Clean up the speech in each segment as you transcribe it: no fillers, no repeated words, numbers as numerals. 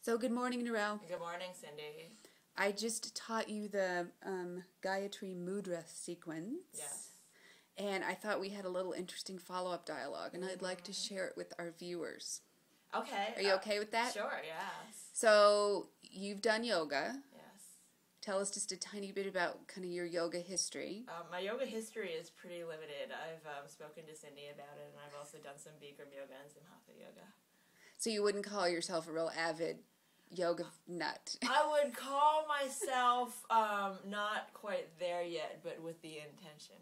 So good morning, Narelle. Good morning, Cindy. I just taught you the Gayatri Mudra sequence. Yes. And I thought we had a little interesting follow-up dialogue, and I'd like to share it with our viewers. Okay. Are you okay with that? Sure, yes. So, you've done yoga. Yes. Tell us just a tiny bit about kind of your yoga history. My yoga history is pretty limited. I've spoken to Cindy about it, and I've also done some Bikram yoga and some Hatha yoga. So you wouldn't call yourself a real avid yoga nut? I would call myself not quite there yet, but with the intention.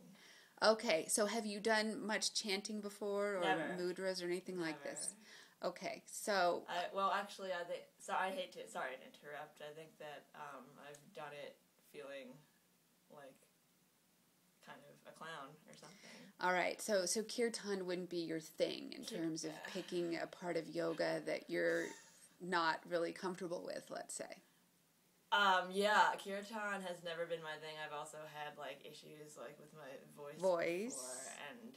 Okay, so have you done much chanting before, or Never. mudras or anything Never. like this? Okay, so... Well, actually, I think... So I hate to... Sorry to interrupt. I think that I've done it feeling like kind of a clown or something. All right, so kirtan wouldn't be your thing in terms of picking a part of yoga that you're not really comfortable with, let's say. Yeah, kirtan has never been my thing. I've also had, like, issues, like, with my voice before, and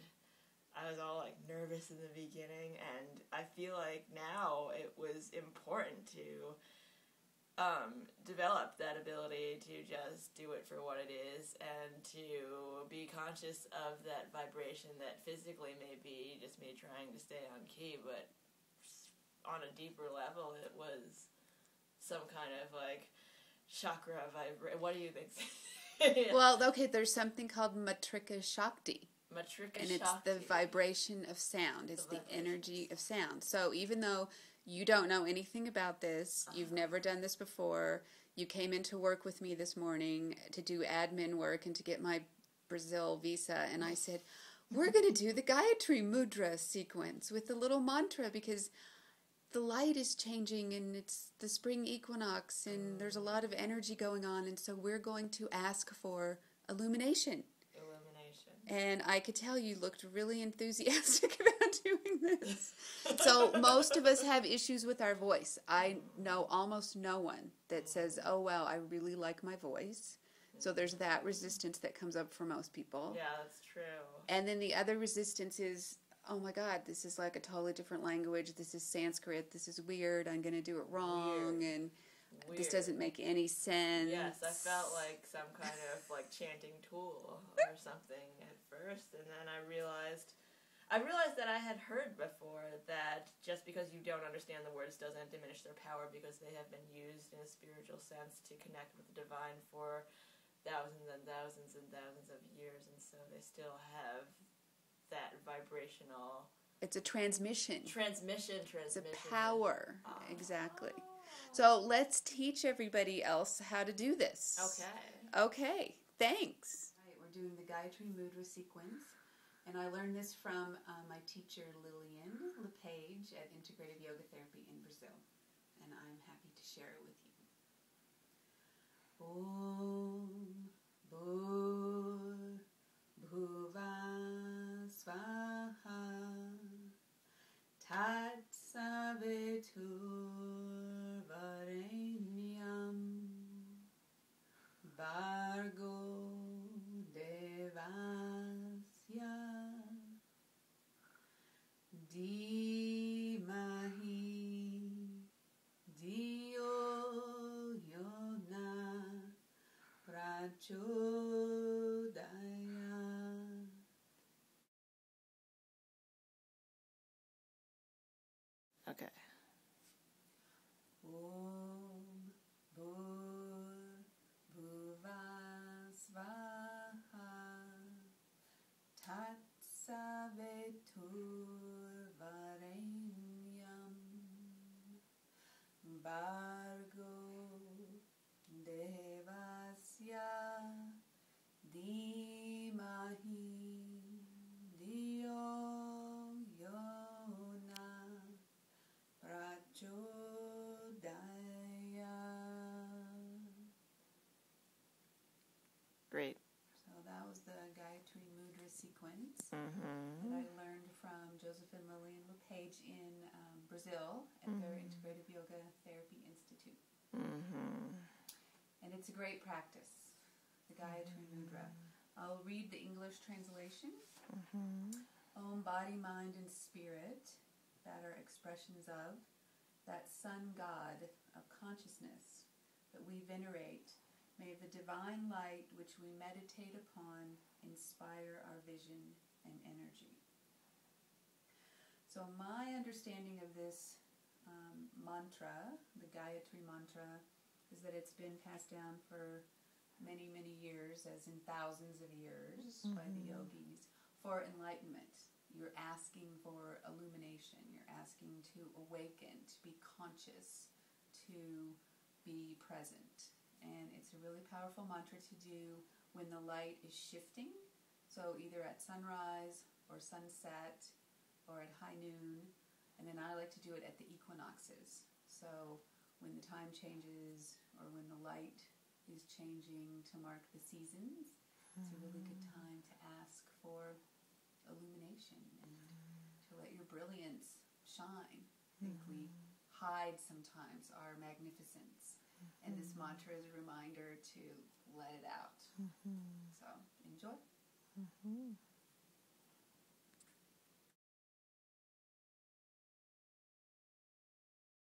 I was all, like, nervous in the beginning, and I feel like now it was important to develop that ability to just do it for what it is and to be conscious of that vibration that physically may be just me trying to stay on key, but on a deeper level it was some kind of, like, chakra vibration. What do you think? Well, okay, there's something called Matrika Shakti. Matrika and it's Shakti. the vibration of sound. It's the energy of sound. So even though you don't know anything about this, you've never done this before, you came into work with me this morning to do admin work and to get my Brazil visa, and I said, we're going to do the Gayatri Mudra sequence with the little mantra because the light is changing and it's the spring equinox and there's a lot of energy going on, and so we're going to ask for illumination. And I could tell you looked really enthusiastic about doing this. So most of us have issues with our voice. I know almost no one that says, oh, well, I really like my voice. So there's that resistance that comes up for most people. Yeah, that's true. And then the other resistance is, oh my God, this is like a totally different language. This is Sanskrit. This is weird. I'm going to do it wrong. And this doesn't make any sense. Yes, I felt like some kind of like chanting tool or something at first, and then I realized that I had heard before that just because you don't understand the words doesn't diminish their power, because they have been used in a spiritual sense to connect with the divine for thousands and thousands and thousands of years, and so they still have that vibrational... It's a transmission. Transmission. It's a power. Exactly. So let's teach everybody else how to do this. Okay. Thanks. All right, we're doing the Gayatri Mudra sequence, and I learned this from my teacher Lillian LePage at Integrative Yoga Therapy in Brazil, and I'm happy to share it with you. Om Bhuva Svaha Tat Savitur Varenyam Bhargo Devasya Dhimahi Dhiyo Yona Prachodaya. Okay. Om Bhuva Svaha Tat Savitur Varenyam Bhargo Devasya Dhimahi Dhiyo Yona Prachodaya. Great. So that was the Gayatri Mudra sequence that I learned from Joseph and Lillian LePage in Brazil at their Integrative Yoga Therapy Institute. And it's a great practice, the Gayatri Mudra. I'll read the English translation. Om, body, mind, and spirit that are expressions of that sun god of consciousness that we venerate, may the divine light which we meditate upon inspire our vision and energy. So my understanding of this mantra, the Gayatri Mantra, is that it's been passed down for many, many years, as in thousands of years, by the yogis, for enlightenment. You're asking for illumination. You're asking to awaken, to be conscious, to be present. And it's a really powerful mantra to do when the light is shifting. So either at sunrise or sunset or at high noon. And then I like to do it at the equinoxes. So when the time changes or when the light is changing to mark the seasons, it's a really good time to ask for illumination and to let your brilliance shine. I think we hide sometimes our magnificence, and this mantra is a reminder to let it out. So enjoy.